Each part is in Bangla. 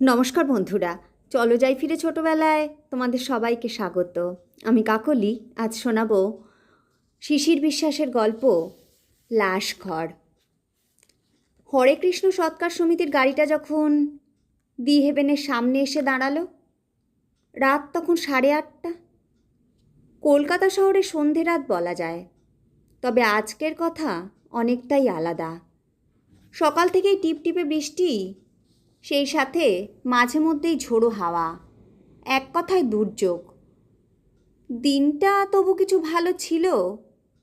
নমস্কার বন্ধুরা, চলো যাই ফিরে ছোটোবেলায় তোমাদের সবাইকে স্বাগত। আমি কাকলি। আজ শোনাবো শিশির বিশ্বাসের গল্প লাশঘর। হরে কৃষ্ণ সৎকার সমিতির গাড়িটা যখন দি হেভেনের সামনে এসে দাঁড়ালো, রাত তখন 8:30। কলকাতা শহরে সন্ধে রাত বলা যায়, তবে আজকের কথা অনেকটাই আলাদা। সকাল থেকেই টিপটিপে বৃষ্টি, সেই সাথে মাঝে মধ্যেই ঝোড়ো হাওয়া, এক কথায় দুর্যোগ। দিনটা তবু কিছু ভালো ছিল,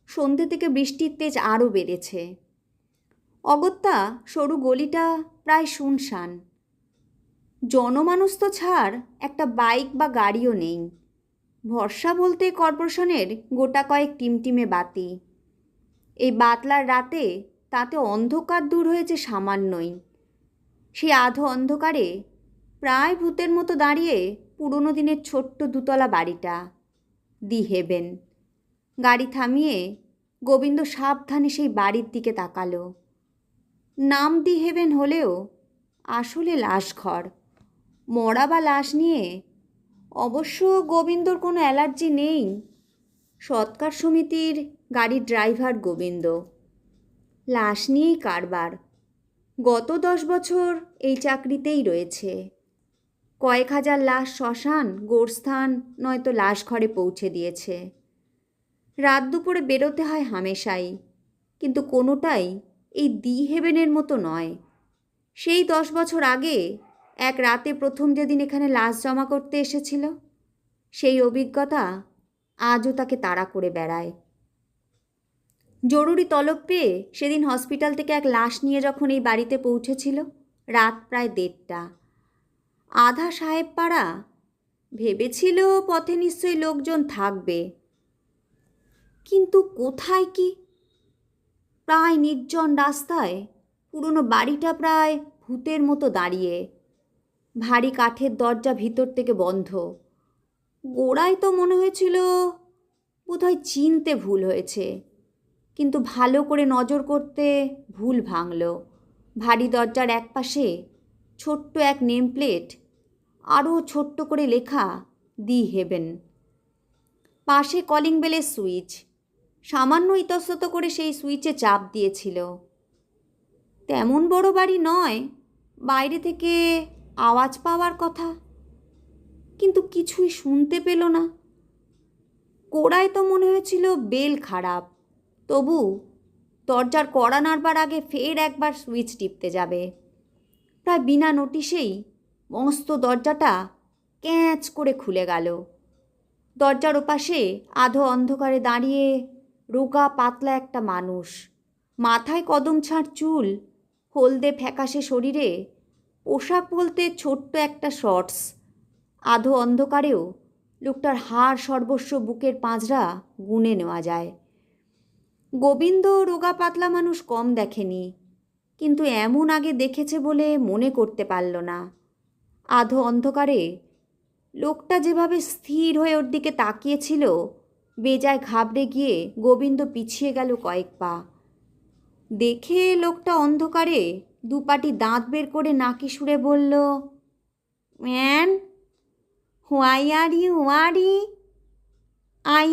সন্ধে থেকে বৃষ্টির তেজ আরও বেড়েছে। অগত্যা সরু গলিটা প্রায় শুনশান। জনমানুষ তো ছাড়, একটা বাইক বা গাড়িও নেই। ভরসা বলতে কর্পোরেশনের গোটা কয়েক টিমটিমে বাতি। এই বাতলার রাতে তাতে অন্ধকার দূর হয়েছে সামান্যই। সেই আধো অন্ধকারে প্রায় ভূতের মতো দাঁড়িয়ে পুরনো দিনের ছোট্ট দুতলা বাড়িটা, দি হেভেন। গাড়ি থামিয়ে গোবিন্দ সাবধানে সেই বাড়ির দিকে তাকালো। নাম দি হেভেন হলেও আসলে লাশঘর। মরা বা লাশ নিয়ে অবশ্য গোবিন্দর কোনো অ্যালার্জি নেই। সৎকার সমিতির গাড়ির ড্রাইভার গোবিন্দ, লাশ নিয়েই কারবার। গত 10 বছর এই চাকরিতেই রয়েছে। কয়েক হাজার লাশ শ্মশান, গোরস্থান নয়তো লাশ ঘরে পৌঁছে দিয়েছে। রাত দুপুরে বেরোতে হয় হামেশাই, কিন্তু কোনোটাই এই দি হেভেনের মতো নয়। সেই 10 বছর আগে এক রাতে প্রথম যেদিন এখানে লাশ জমা করতে এসেছিল, সেই অভিজ্ঞতা আজও তাকে তাড়া করে বেড়ায়। জরুরি তলব পেয়ে সেদিন হসপিটাল থেকে এক লাশ নিয়ে যখন এই বাড়িতে পৌঁছেছিল, রাত প্রায় 1:30। আধা সাহেব পাড়া ভেবেছিল পথে নিশ্চয়ই লোকজন থাকবে, কিন্তু কোথায় কি! প্রায় নির্জন রাস্তায় পুরনো বাড়িটা প্রায় ভূতের মতো দাঁড়িয়ে। ভারী কাঠের দরজা ভিতর থেকে বন্ধ। গোড়ায় তো মনে হয়েছিল বোধহয় চিনতে ভুল হয়েছে, কিন্তু ভালো করে নজর করতে ভুল ভাঙল। ভারী দরজার একপাশে ছোট্ট এক নেম প্লেট, আরও ছোট্ট করে লেখা দি হেভেন। পাশে কলিং বেলের সুইচ। সামান্য ইতস্তত করে সেই সুইচে চাপ দিয়েছিল। তেমন বড় বাড়ি নয়, বাইরে থেকে আওয়াজ পাওয়ার কথা, কিন্তু কিছুই শুনতে পেল না। কোড়ায় তো মনে হয়েছিল বেল খারাপ, তবু দরজার কড়া নাড়বার আগে ফের একবার সুইচ টিপতে যাবে। প্রায় বিনা নোটিশেই মস্ত দরজাটা ক্যাঁচ করে খুলে গেল। দরজার ওপাশে আধো অন্ধকারে দাঁড়িয়ে রোগা পাতলা একটা মানুষ। মাথায় কদম ছাঁট চুল, হলদে ফ্যাকাশে শরীরে, পোশাক বলতে ছোট্ট একটা শর্টস। আধো অন্ধকারেও লোকটার হাড় সর্বস্ব বুকের পাঁজরা গুনে নেওয়া যায়। গোবিন্দ রোগা পাতলা মানুষ কম দেখেনি, কিন্তু এমন আগে দেখেছে বলে মনে করতে পারল না। আধো অন্ধকারে লোকটা যেভাবে স্থির হয়ে ওর দিকে তাকিয়েছিল, বেজায় ঘাবড়ে গিয়ে গোবিন্দ পিছিয়ে গেল কয়েক পা। দেখে লোকটা অন্ধকারে দুপাটি দাঁত বের করে নাকি সুরে বলল, man, why are you worry? I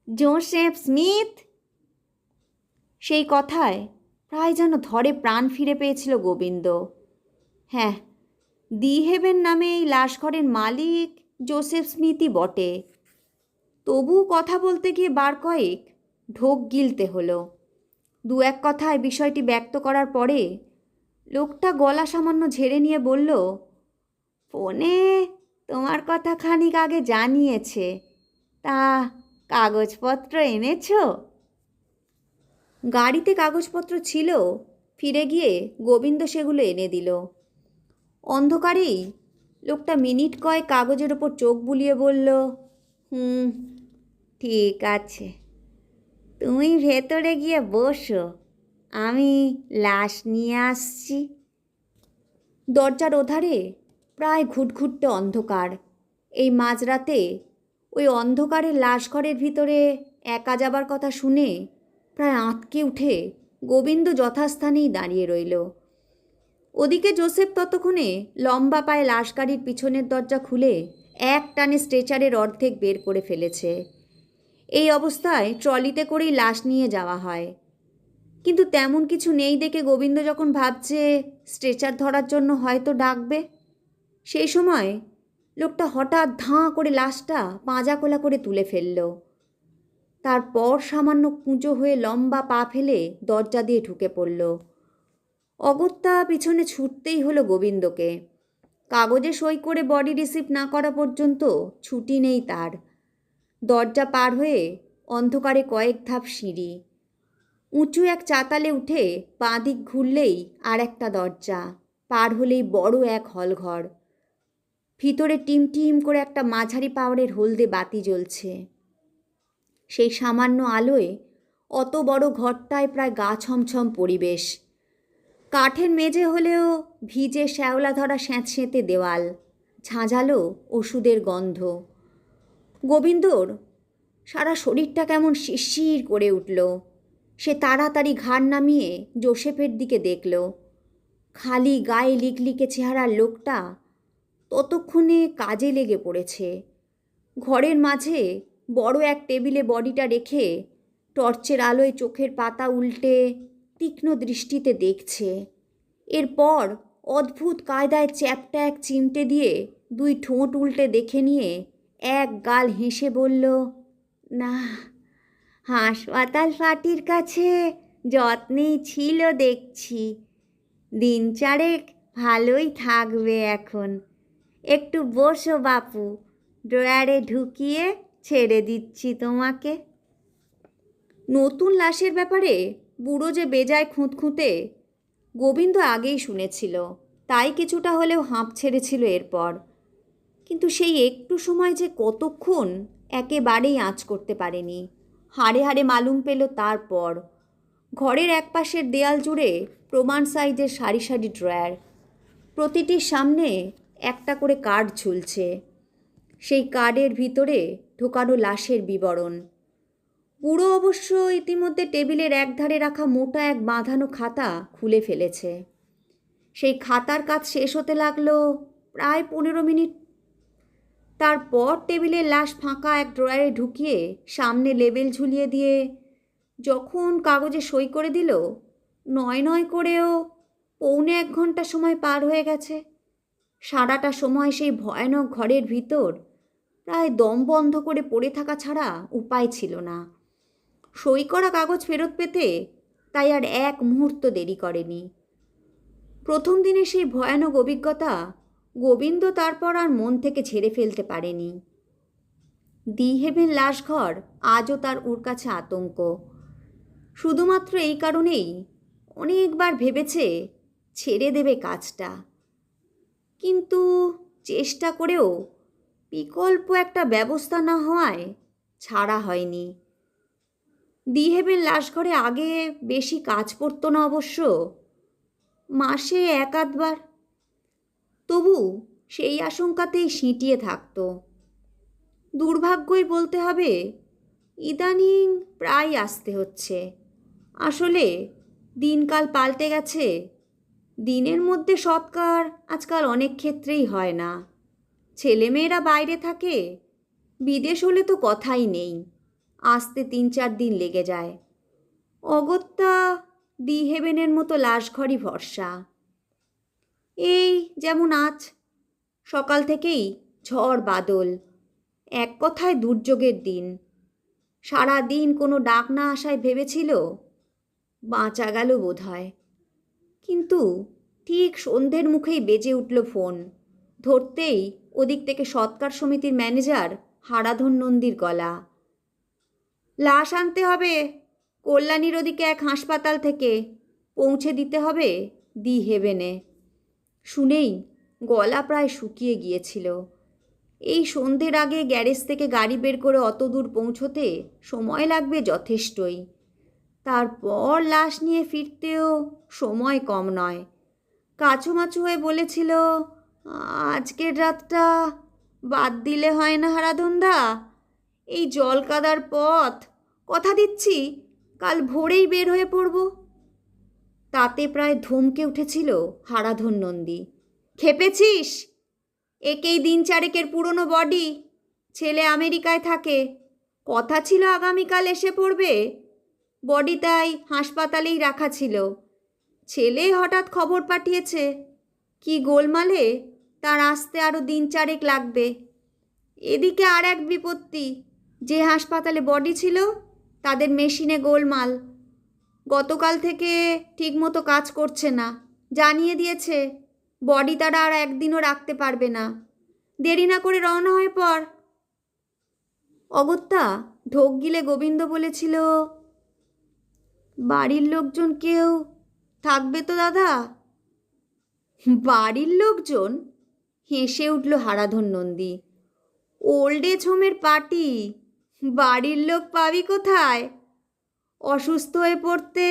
Joseph Smith. সেই কথায় প্রায় যেন ধরে প্রাণ ফিরে পেয়েছিল গোবিন্দ। হ্যাঁ, দি হেভেন নামে এই লাশঘরের মালিক জোসেফ স্মিথই বটে। তবু কথা বলতে গিয়ে বার কয়েক ঢোক গিলতে হলো। দু এক কথায় বিষয়টি ব্যক্ত করার পরে লোকটা গলা সামান্য ঝেড়ে নিয়ে বলল, ফোনে তোমার কথা খানিক আগে জানিয়েছে, তা কাগজপত্র এনেছো? গাড়িতে কাগজপত্র ছিল। ফিরে গিয়ে গোবিন্দ সেগুলো এনে দিল। অন্ধকারেই লোকটা মিনিট কয়েক কাগজের ওপর চোখ বুলিয়ে বলল, ঠিক আছে, তুমি ভেতরে গিয়ে বসো, আমি লাশ নিয়ে আসছি। দরজার ওধারে প্রায় ঘুটঘুটে অন্ধকার। এই মাঝরাতে ওই অন্ধকারের লাশঘরের ভিতরে একা যাবার কথা শুনে প্রায় আঁতকে উঠে গোবিন্দ যথাস্থানেই দাঁড়িয়ে রইল। ওদিকে জোসেফ ততক্ষণে লম্বা পায়ে লাশ গাড়ির পিছনের দরজা খুলে এক টানে স্ট্রেচারের অর্ধেক বের করে ফেলেছে। এই অবস্থায় ট্রলিতে করেই লাশ নিয়ে যাওয়া হয়, কিন্তু তেমন কিছু নেই দেখে গোবিন্দ যখন ভাবছে স্ট্রেচার ধরার জন্য হয়তো ডাকবে, সেই সময় লোকটা হঠাৎ ধাঁ করে লাশটা পাঁজা কোলা করে তুলে ফেলল। তারপর সামান্য কুঁজো হয়ে লম্বা পা ফেলে দরজা দিয়ে ঢুকে পড়ল। অগত্যা পিছনে ছুটতেই হলো গোবিন্দকে। কাগজে সই করে বডি রিসিভ না করা পর্যন্ত ছুটি নেই তার। দরজা পার হয়ে অন্ধকারে কয়েক ধাপ সিঁড়ি, উঁচু এক চাতালে উঠে বাঁ দিক ঘুরলেই আর একটা দরজা, পার হলেই বড় এক হলঘর। ভিতরে টিমটিম করে একটা মাঝারি পাওয়ারের হলদে বাতি জ্বলছে। সেই সামান্য আলোয় অত বড় ঘরটায় প্রায় গা ছমছম পরিবেশ। কাঠের মেঝে হলেও ভিজে শ্যাওলা ধরা স্যাঁতস্যাঁতে দেওয়াল, ঝাঁঝালো ওষুধের গন্ধ। গোবিন্দর সারা শরীরটা কেমন শিরশির করে উঠল। সে তাড়াতাড়ি ঘাড় নামিয়ে জোসেফের দিকে দেখল। খালি গায়ে লিকলিকে চেহারার লোকটা ততক্ষণে কাজে লেগে পড়েছে। ঘরের মাঝে বড় এক টেবিলে বডিটা রেখে টর্চের আলোয় চোখের পাতা উল্টে তীক্ষ্ণ দৃষ্টিতে দেখছে। এরপর অদ্ভুত কায়দায় চ্যাপটা এক চিমটে দিয়ে দুই ঠোঁট উল্টে দেখে নিয়ে এক গাল হেসে বলল, না, হাসপাতাল পার্টির কাছে যত্নেই ছিল দেখছি। দিন চারেক ভালোই থাকবে এখন। একটু বসো বাপু, ড্রয়ারে ঢুকিয়ে ছেড়ে দিচ্ছি তোমাকে। নতুন লাশের ব্যাপারে বুড়ো যে বেজায় খুঁতখুঁতে গোবিন্দ আগেই শুনেছিল, তাই কিছুটা হলেও হাঁপ ছেড়েছিল এরপর। কিন্তু সেই একটু সময় যে কতক্ষণ একেবারেই আঁচ করতে পারেনি। হাড়ে হাড়ে মালুম পেল তারপর। ঘরের একপাশের দেয়াল জুড়ে প্রমাণ সাইজের সারি সারি ড্রয়ার, প্রতিটির সামনে একটা করে কার্ড ঝুলছে। সেই কার্ডের ভিতরে ঢোকানো লাশের বিবরণ। বুড়ো অবশ্য ইতিমধ্যে টেবিলের একধারে রাখা মোটা এক বাঁধানো খাতা খুলে ফেলেছে। সেই খাতার কাজ শেষ হতে লাগলো প্রায় 15 মিনিট। তারপর টেবিলের লাশ ফাঁকা এক ড্রয়ারে ঢুকিয়ে সামনে লেবেল ঝুলিয়ে দিয়ে যখন কাগজে সই করে দিল, নয় নয় করেও 1.25 ঘন্টা সময় পার হয়ে গেছে। সারাটা সময় সেই ভয়ানক ঘরের ভিতর প্রায় দম বন্ধ করে পড়ে থাকা ছাড়া উপায় ছিল না। সই করা কাগজ ফেরত পেতে তাই আর এক মুহূর্ত দেরি করেনি। প্রথম দিনে সেই ভয়ানক অভিজ্ঞতা গোবিন্দ তারপর আর মন থেকে ঝেড়ে ফেলতে পারেনি। দি হেভেন লাশঘর আজও তার ওর কাছে আতঙ্ক। শুধুমাত্র এই কারণেই অনেকবার ভেবেছে ছেড়ে দেবে কাজটা, কিন্তু চেষ্টা করেও বিকল্প একটা ব্যবস্থা না হওয়ায় ছাড়া হয়নি। দি হেভেন লাশঘরে আগে বেশি কাজ পড়তো না অবশ্য, মাসে এক আধবার। তবু সেই আশঙ্কাতেই সিঁটিয়ে থাকত। দুর্ভাগ্যই বলতে হবে, ইদানিং প্রায় আসতে হচ্ছে। আসলে দিনকাল পাল্টে গেছে। দিনের মধ্যে সৎকার আজকাল অনেক ক্ষেত্রেই হয় না। ছেলেমেয়েরা বাইরে থাকে, বিদেশ হলে তো কথাই নেই, আসতে 3-4 দিন লেগে যায়। অগত্যা দি হেভেনের মতো লাশঘরই ভরসা। এই যেমন আজ সকাল থেকেই ঝড় বাদল, এক কথায় দুর্যোগের দিন। সারা দিন কোনো ডাক না আসায় ভেবেছিল বাঁচা গেল বোধহয়। কিন্তু ঠিক সন্ধ্যের মুখেই বেজে উঠল ফোন। ধরতেই ওদিক থেকে সৎকার সমিতির ম্যানেজার হারাধন নন্দীর গলা। লাশ আনতে হবে কল্যাণীর ওদিকে এক হাসপাতাল থেকে, পৌঁছে দিতে হবে দি হেভেনে। শুনেই গলা প্রায় শুকিয়ে গিয়েছিল। এই সন্ধ্যের আগে গ্যারেজ থেকে গাড়ি বের করে অত দূর পৌঁছতে সময় লাগবে যথেষ্টই। তারপর লাশ নিয়ে ফিরতেও সময় কম নয়। কাছুমাছু হয়ে বলেছিল, আজকের রাতটা বাদ দিলে হয় না হারাধনদা? এই জলকাদার পথ, কথা দিচ্ছি কাল ভোরেই বের হয়ে পড়ব। তাতে প্রায় ধমকে উঠেছিল হারাধন নন্দী। খেপেছিস? একেই দিন চারেকের পুরনো বডি, ছেলে আমেরিকায় থাকে, কথা ছিল আগামীকাল এসে পড়বে, বডি তাই হাসপাতালেই রাখা ছিল। ছেলে হঠাৎ খবর পাঠিয়েছে কি গোলমালে তার আসতে আরও দিন চারেক লাগবে। এদিকে আর এক বিপত্তি, যে হাসপাতালে বডি ছিল তাদের মেশিনে গোলমাল, গতকাল থেকে ঠিকমতো কাজ করছে না, জানিয়ে দিয়েছে বডি তারা আর একদিনও রাখতে পারবে না। দেরি না করে রওনা হয়ে পড়। অগত্যা ঢোক গিলে গোবিন্দ বলেছিল, বাড়ির লোকজন কেউ থাকবে তো দাদা? বাড়ির লোকজন? হেসে উঠল হারাধন নন্দী। ওল্ড এজ হোমের পার্টি, বাড়ির লোক পাবি কোথায়? অসুস্থ হয়ে পড়তে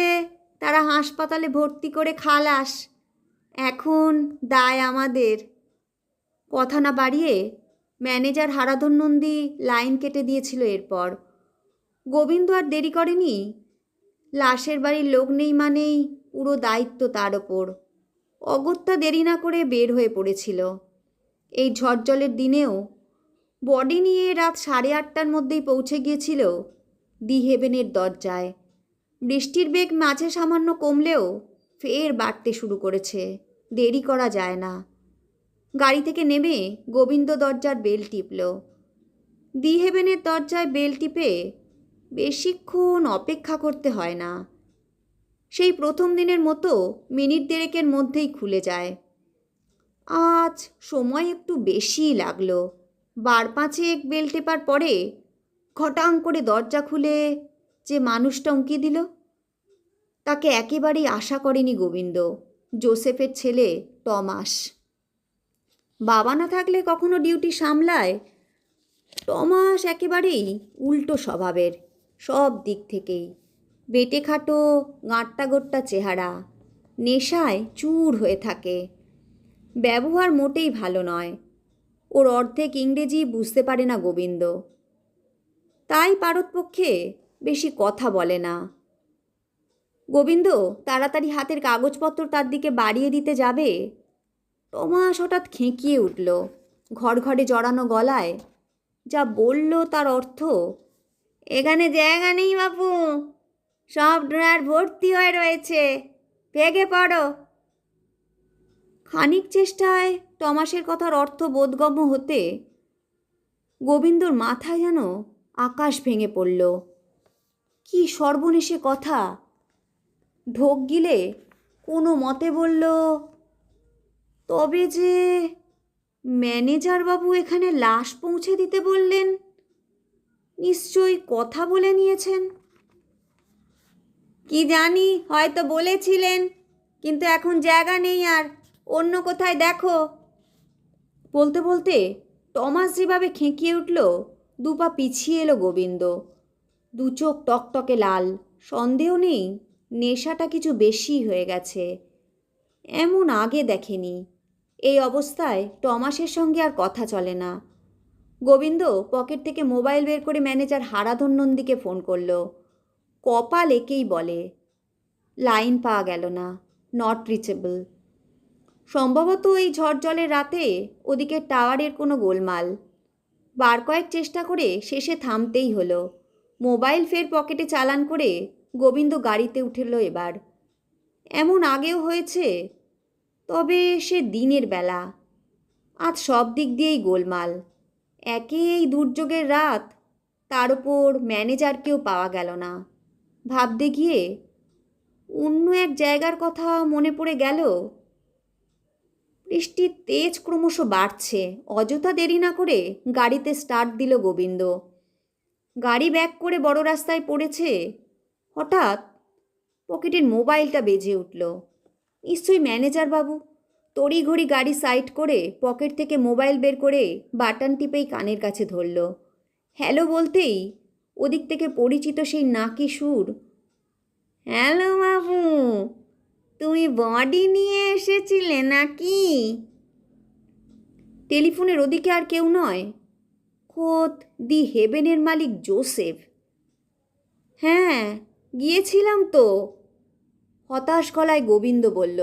তারা হাসপাতালে ভর্তি করে খালাস, এখন দায় আমাদের। কথা না বাড়িয়ে ম্যানেজার হারাধন নন্দী লাইন কেটে দিয়েছিল। এরপর গোবিন্দ আর দেরি করেনি। লাশের বাড়ির লোক নেই মানেই পুরো দায়িত্ব তার ওপর। অগত্যা দেরি না করে বের হয়ে পড়েছিল। এই ঝড়জলের দিনেও বডি নিয়ে রাত 8:30টার মধ্যেই পৌঁছে গিয়েছিল দি হেভেনের দরজায়। বৃষ্টির বেগ মাঝে সামান্য কমলেও ফের বাড়তে শুরু করেছে। দেরি করা যায় না। গাড়ি থেকে নেমে গোবিন্দ দরজার বেল টিপল। দি হেভেনের দরজায় বেল টিপে বেশিক্ষণ অপেক্ষা করতে হয় না। সেই প্রথম দিনের মতো মিনিট দেড়েকের মধ্যেই খুলে যায়। আজ সময় একটু বেশিই লাগলো। 5 বেল টেপার পরে ঘটাং করে দরজা খুলে যে মানুষটা উঁকি দিল, তাকে একেবারেই আশা করেনি গোবিন্দ। জোসেফের ছেলে টমাস। বাবা না থাকলে কখনো ডিউটি সামলায়, টমাস একেবারেই উল্টো স্বভাবের, সব দিক থেকেই। বেটে খাটো গাঁট্টা গোট্টা চেহারা, নেশায় চুর হয়ে থাকে, ব্যবহার মোটেই ভালো নয়। ওর অর্ধেক ইংরেজি বুঝতে পারে না গোবিন্দ, তাই পারতপক্ষে বেশি কথা বলে না। গোবিন্দ তাড়াতাড়ি হাতের কাগজপত্র তার দিকে বাড়িয়ে দিতে যাবে, টমাস হঠাৎ খেঁকিয়ে উঠল। ঘরে জড়ানো গলায় যা বলল তার অর্থ, এখানে জায়গা নেই বাপু, সব ড্রয়ার ভর্তি হয়ে রয়েছে, ভেগে পড়ো। খানিক চেষ্টায় টমাসের কথার অর্থ বোধগম্য হতে গোবিন্দর মাথায় যেন আকাশ ভেঙে পড়ল। কি সর্বনেশে কথা! ঢোক গিলে কোনো মতে বলল, তবে যে ম্যানেজারবাবু এখানে লাশ পৌঁছে দিতে বললেন, নিশ্চয়ই কথা বলে নিয়েছেন। কি জানি, হয়তো বলেছিলেন, কিন্তু এখন জায়গা নেই, আর অন্য কোথায় দেখো। বলতে বলতে টমাস যেভাবে খেঁকিয়ে উঠল, 2 পা পিছিয়ে এলো গোবিন্দ। 2 চোখ টকটকে লাল, সন্দেহ নেই নেশাটা কিছু বেশি হয়ে গেছে। এমন আগে দেখেনি। এই অবস্থায় টমাসের সঙ্গে আর কথা চলে না। গোবিন্দ পকেট থেকে মোবাইল বের করে ম্যানেজার হারাধন নন্দীকে ফোন করল। কপাল একেই বলে। লাইন পাওয়া গেল না, নট রিচেবল। সম্ভবত এই ঝড়জলের রাতে ওদিকে টাওয়ারের কোনো গোলমাল। বার কয়েক চেষ্টা করে শেষে থামতেই হলো। মোবাইল ফের পকেটে চালান করে গোবিন্দ গাড়িতে উঠল এবার। এমন আগেও হয়েছে, তবে সে দিনের বেলা। আজ সব দিক দিয়েই গোলমাল। একে এই দুর্যোগের রাত, তার উপর ম্যানেজারকেও পাওয়া গেল না। ভাবতে গিয়ে অন্য এক জায়গার কথা মনে পড়ে গেল। বৃষ্টির তেজ ক্রমশ বাড়ছে। অযথা দেরি না করে গাড়িতে স্টার্ট দিল গোবিন্দ। গাড়ি ব্যাক করে বড় রাস্তায় পড়েছে। হঠাৎ পকেটের মোবাইলটা বেজে উঠল। নিশ্চয়ই ম্যানেজার বাবু। তড়িঘড়ি গাড়ি সাইড করে পকেট থেকে মোবাইল বের করে বাটন টিপেই কানের কাছে ধরল। হ্যালো বলতেই ওদিক থেকে পরিচিত সেই নাকি সুর। হ্যালো বাবু, তুমি বডি নিয়ে এসেছিলে নাকি? টেলিফোনের ওদিকে আর কেউ নয়, খোদ দি হেভেনের মালিক জোসেফ। হ্যাঁ, গিয়েছিলাম তো। হতাশ গলায় গোবিন্দ বলল,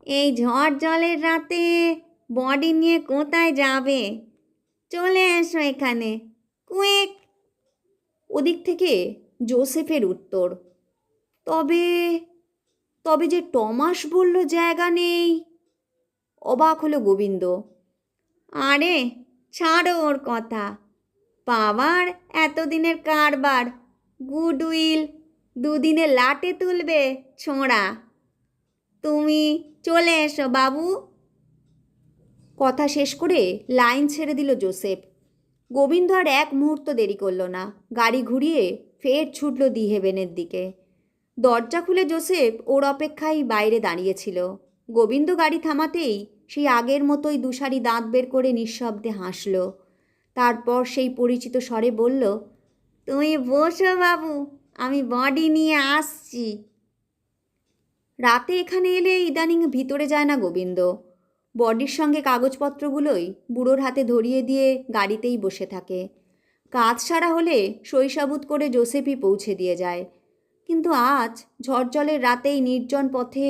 এই ঝড় জলের রাতে বডি নিয়ে কোথায় যাবে? চলে এসো এখানে, কুইক। ওদিক থেকে জোসেফের উত্তর, তবে তবে যে টমাস বলল জায়গা নেই। অবাক হলো গোবিন্দ। আরে ছাড়ো ওর কথা, পাওয়ার এতদিনের কারবার, গুডউইল দুদিনে লাটে তুলবে ছোঁড়া। তুমি চলে এসো বাবু। কথা শেষ করে লাইন ছেড়ে দিল জোসেফ। গোবিন্দ আর এক মুহূর্ত দেরি করল না, গাড়ি ঘুরিয়ে ফের ছুটল দি হেভেনের দিকে। দরজা খুলে জোসেফ ওর অপেক্ষায় বাইরে দাঁড়িয়েছিল। গোবিন্দ গাড়ি থামাতেই সেই আগের মতোই দুসারি দাঁত বের করে নিঃশব্দে হাসল। তারপর সেই পরিচিত স্বরে বলল, তুমি বসো বাবু, আমি বডি নিয়ে আসছি। রাতে এখানে এলে ইদানিং ভিতরে যায় না গোবিন্দ। বডির সঙ্গে কাগজপত্রগুলোই বুড়োর হাতে ধরিয়ে দিয়ে গাড়িতেই বসে থাকে। কাজ সারা হলে শৈশাবুত করে জোসেফই পৌঁছে দিয়ে যায়। কিন্তু আজ ঝড়জলের রাতেই নির্জন পথে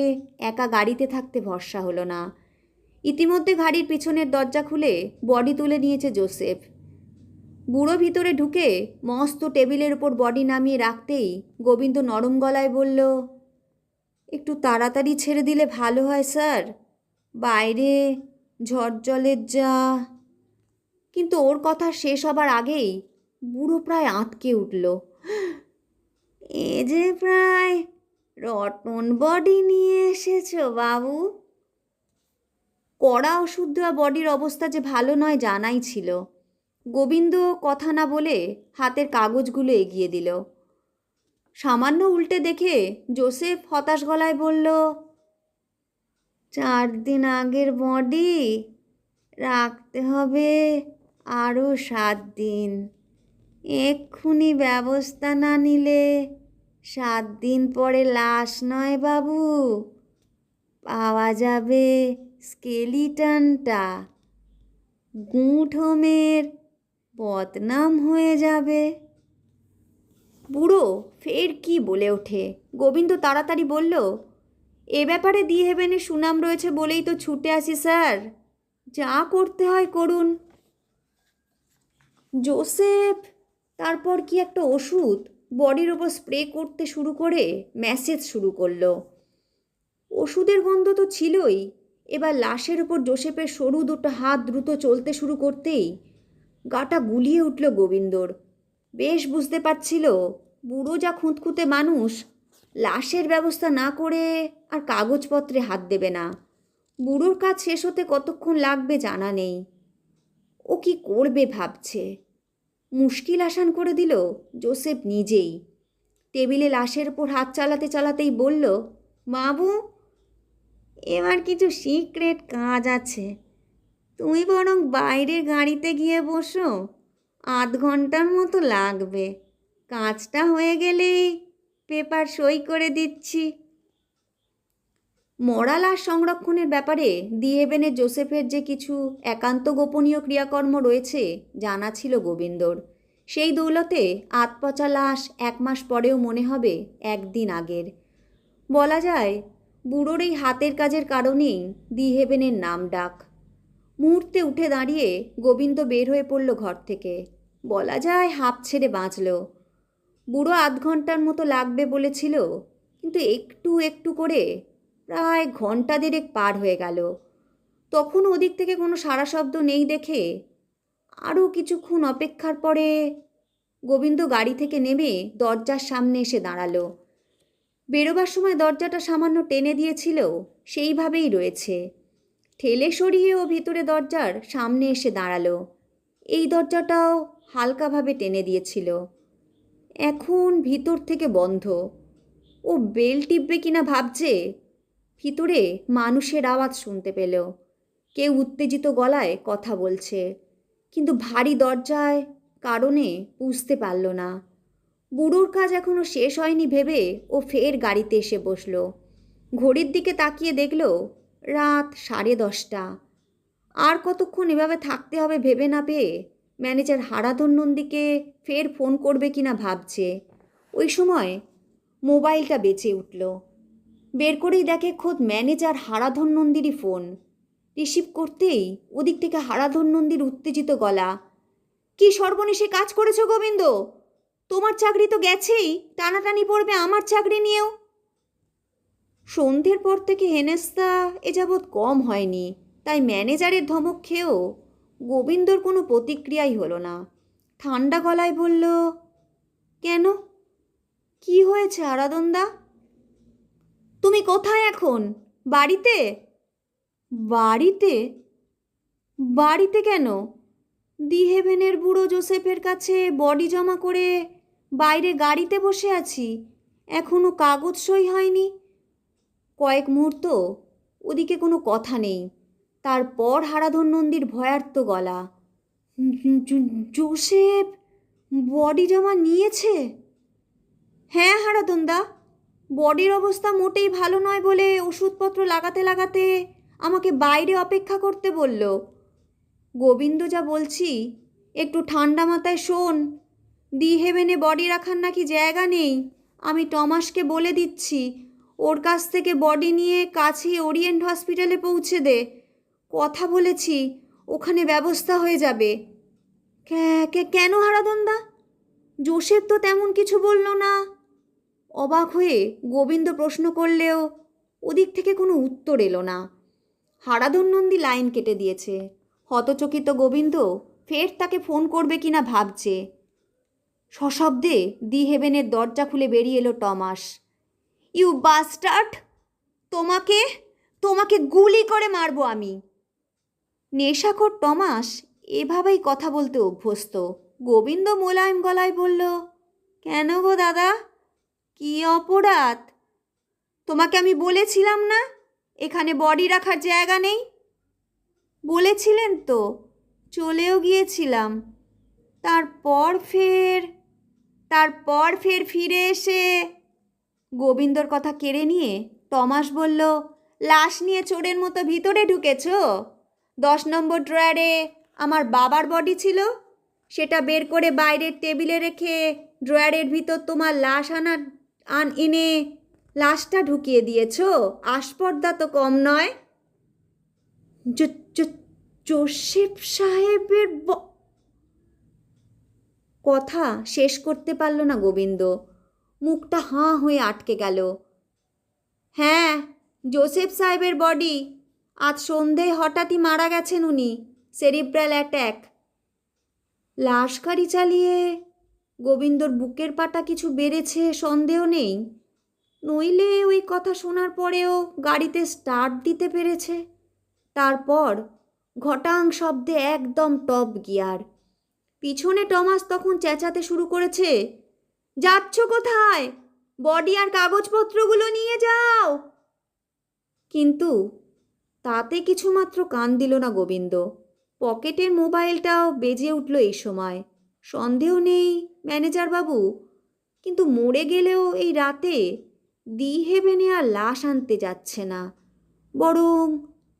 একা গাড়িতে থাকতে ভরসা হলো না। ইতিমধ্যে গাড়ির পিছনের দরজা খুলে বডি তুলে নিয়েছে জোসেফ। বুড়ো ভিতরে ঢুকে মস্ত টেবিলের ওপর বডি নামিয়ে রাখতেই গোবিন্দ নরম গলায় বলল, একটু তাড়াতাড়ি ছেড়ে দিলে ভালো হয় স্যার, বাইরে ঝড় জলের যা। কিন্তু ওর কথা শেষ হবার আগেই বুড়ো প্রায় আঁতকে উঠল। এ যে প্রায় রটন বডি নিয়ে এসেছো বাবু। কড়া ওষুধ দেওয়া বডির অবস্থা যে ভালো নয় জানাই ছিল। গোবিন্দ কথা না বলে হাতের কাগজগুলো এগিয়ে দিল। সামান্য উল্টে দেখে জোসেফ হতাশ গলায় বলল, 4 দিন আগের বডি, রাখতে হবে আরও 7 দিন। এক্ষুনি ব্যবস্থা না নিলে 7 দিন পরে লাশ নয় বাবু, পাওয়া যাবে স্কেলিটনটা। গুঁঠোমের বদনাম হয়ে যাবে। বুড়ো ফের কি বলে ওঠে। গোবিন্দ তাড়াতাড়ি বলল, এ ব্যাপারে দি হেভেনের সুনাম রয়েছে বলেই তো ছুটে আসি স্যার, যা করতে হয় করুন। জোসেফ তারপর কি একটা ওষুধ বডির ওপর স্প্রে করতে শুরু করে ম্যাসেজ শুরু করলো। ওষুধের গন্ধ তো ছিলই, এবার লাশের ওপর জোসেফের সরু দুটো হাত দ্রুত চলতে শুরু করতেই গাটা গুলিয়ে উঠল গোবিন্দর। বেশ বুঝতে পারছিল বুড়ো যা খুঁতখুঁতে মানুষ, লাশের ব্যবস্থা না করে আর কাগজপত্রে হাত দেবে না। বুড়োর কাজ শেষ হতে কতক্ষণ লাগবে জানা নেই। ও কি করবে ভাবছে। মুশকিল আসান করে দিল জোসেফ নিজেই। টেবিলে লাশের ওপর হাত চালাতে চালাতেই বলল, বাবু এবার কিছু সিক্রেট কাজ আছে, তুমি বরং বাইরে গাড়িতে গিয়ে বসো, 8 ঘন্টার মতো লাগবে। কাজটা হয়ে গেলেই পেপার সই করে দিচ্ছি। মরা লাশ সংরক্ষণের ব্যাপারে দি হেভেনের জোসেফের যে কিছু একান্ত গোপনীয় ক্রিয়াকর্ম রয়েছে জানা ছিল গোবিন্দর। সেই দৌলতে আতপচা লাশ 1 মাস পরেও মনে হবে 1 দিন আগের। বলা যায় বুড়োর এই হাতের কাজের কারণেই দি হেভেনের নাম ডাক। মুহূর্তে উঠে দাঁড়িয়ে গোবিন্দ বের হয়ে পড়ল ঘর থেকে। বলা যায় হাঁপ ছেড়ে বাঁচল। বুড়ো 8 ঘন্টার মতো লাগবে বলেছিল, কিন্তু একটু একটু করে প্রায় ঘন্টা দেড়েক পার হয়ে গেল। তখন ওদিক থেকে কোনো সাড়া শব্দ নেই দেখে আরও কিছুক্ষণ অপেক্ষার পরে গোবিন্দ গাড়ি থেকে নেমে দরজার সামনে এসে দাঁড়ালো। বেরোবার সময় দরজাটা সামান্য টেনে দিয়েছিল, সেইভাবেই রয়েছে। ঠেলে সরিয়ে ও ভিতরে দরজার সামনে এসে দাঁড়ালো। এই দরজাটাও হালকাভাবে টেনে দিয়েছিল, এখন ভিতর থেকে বন্ধ। ও বেল টিপবে কিনা ভাবছে, ভিতরে মানুষের আওয়াজ শুনতে পেল। কেউ উত্তেজিত গলায় কথা বলছে, কিন্তু ভারী দরজায় কারণে বুঝতে পারল না। বুড়োর কাজ এখনও শেষ হয়নি ভেবে ও ফের গাড়িতে এসে বসল। ঘড়ির দিকে তাকিয়ে দেখল রাত 10:30। আর কতক্ষণ এভাবে থাকতে হবে ভেবে না পেয়ে ম্যানেজার হারাধন নন্দীকে ফের ফোন করবে কিনা ভাবছে। ওই সময় মোবাইলটা বেঁচে উঠল। বের করেই দেখে খোদ ম্যানেজার হারাধন নন্দীরই ফোন। রিসিভ করতেই ওদিক থেকে হারাধন নন্দীর উত্তেজিত গলা, কি সর্বনেশে কাজ করেছো গোবিন্দ? তোমার চাকরি তো গেছেই, টানাটানি পড়বে আমার চাকরি নিয়েও। সন্ধ্যের পর থেকে হেনেস্তা এ যাবৎ কম হয়নি, তাই ম্যানেজারের ধমক খেয়েও গোবিন্দর কোনো প্রতিক্রিয়াই হলো না। ঠান্ডা গলায় বলল, কেন, কি হয়েছে হারাধনদা? তুমি কোথায় এখন? বাড়িতে? বাড়িতে? বাড়িতে কেন? দি হেভেনের বুড়ো জোসেফের কাছে বডি জমা করে বাইরে গাড়িতে বসে আছি, এখনও কাগজ সই হয়নি। কয়েক মুহূর্ত ওদিকে কোনো কথা নেই। তারপর হারাধন নন্দীর ভয়ার্ত গলা, জোসেফ বডি জমা নিয়েছে? হ্যাঁ হারাধনদা, বডির অবস্থা মোটেই ভালো নয় বলে ওষুধপত্র লাগাতে লাগাতে আমাকে বাইরে অপেক্ষা করতে বলল। গোবিন্দ যা বলছি একটু ঠান্ডা মাথায় শোন। দি হেভেনে বডি রাখার নাকি জায়গা নেই। আমি টমাসকে বলে দিচ্ছি, ওর কাছ থেকে বডি নিয়ে কাছেই ওরিয়েন্ট হসপিটালে পৌঁছে দে। কথা বলেছি, ওখানে ব্যবস্থা হয়ে যাবে। কেন হারাধনদা? জোসেফ তো তেমন কিছু বলল না। অবাক হয়ে গোবিন্দ প্রশ্ন করলেও ওদিক থেকে কোনো উত্তর এলো না। হারাধন নন্দী লাইন কেটে দিয়েছে। হতচকিত গোবিন্দ ফের তাকে ফোন করবে কিনা ভাবছে। সশব্দে দি হেভেনের দরজা খুলে বেরিয়ে এলো টমাস। ইউ বাস্টার্ড, তোমাকে তোমাকে গুলি করে মারবো আমি। নেশাখোর টমাস এভাবেই কথা বলতে অভ্যস্ত। গোবিন্দ মোলায়েম গলায় বলল, কেন গো দাদা, কি অপরাধ? তোমাকে আমি বলেছিলাম না এখানে বডি রাখার জায়গা নেই? বলেছিলেন তো, চলেও গিয়েছিলাম। তারপর ফের ফিরে এসে গোবিন্দর কথা কেড়ে নিয়ে টমাস বলল, লাশ নিয়ে চোরের মতো ভিতরে ঢুকেছ? 10 নম্বর ড্রয়ারে আমার বাবার বডি ছিল, সেটা বের করে বাইরের টেবিলে রেখে ড্রয়ারের ভিতর তোমার লাশ এনে লাশটা ঢুকিয়ে দিয়েছ। আস্পর্ধা তো কম নয়। জোসেফ সাহেবের কথা শেষ করতে পারল না গোবিন্দ। মুখটা হাঁ হয়ে আটকে গেল। হ্যাঁ, জোসেফ সাহেবের বডি। আজ সন্ধ্যায় হঠাৎই মারা গেছেন উনি, সেরিব্রাল অ্যাট্যাক। লাশ গাড়ি চালিয়ে গোবিন্দর বুকের পাটা কিছু বেড়েছে সন্দেহ নেই, নইলে ওই কথা শোনার পরেও গাড়িতে স্টার্ট দিতে পেরেছে। তারপর ঘটাং শব্দে একদম টপ গিয়ার। পিছনে টমাস তখন চেঁচাতে শুরু করেছে, যাচ্ছ কোথায়? বডি আর কাগজপত্রগুলো নিয়ে যাও। কিন্তু তাতে কিছুমাত্র কান দিল না গোবিন্দ। পকেটের মোবাইলটাও বেজে উঠল এই সময়। সন্দেহ নেই ম্যানেজার বাবু কিন্তু মরে গেলেও এই রাতে দি হেভেনে আর লাশ আনতে যাচ্ছে না, বরং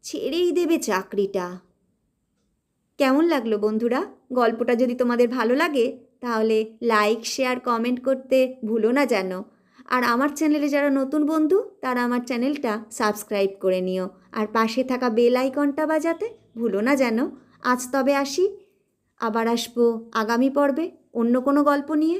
ছেড়েই দেবে চাকরিটা। কেমন লাগলো বন্ধুরা? গল্পটা যদি তোমাদের ভালো লাগে তাহলে লাইক, শেয়ার, কমেন্ট করতে ভুলো না যেন। আর আমার চ্যানেলে যারা নতুন বন্ধু তারা আমার চ্যানেলটা সাবস্ক্রাইব করে নিও, আর পাশে থাকা বেল আইকনটা বাজাতে ভুলো না যেন। আজ তবে আসি, আবার আসবো আগামী পর্বে অন্য কোনো গল্প নিয়ে।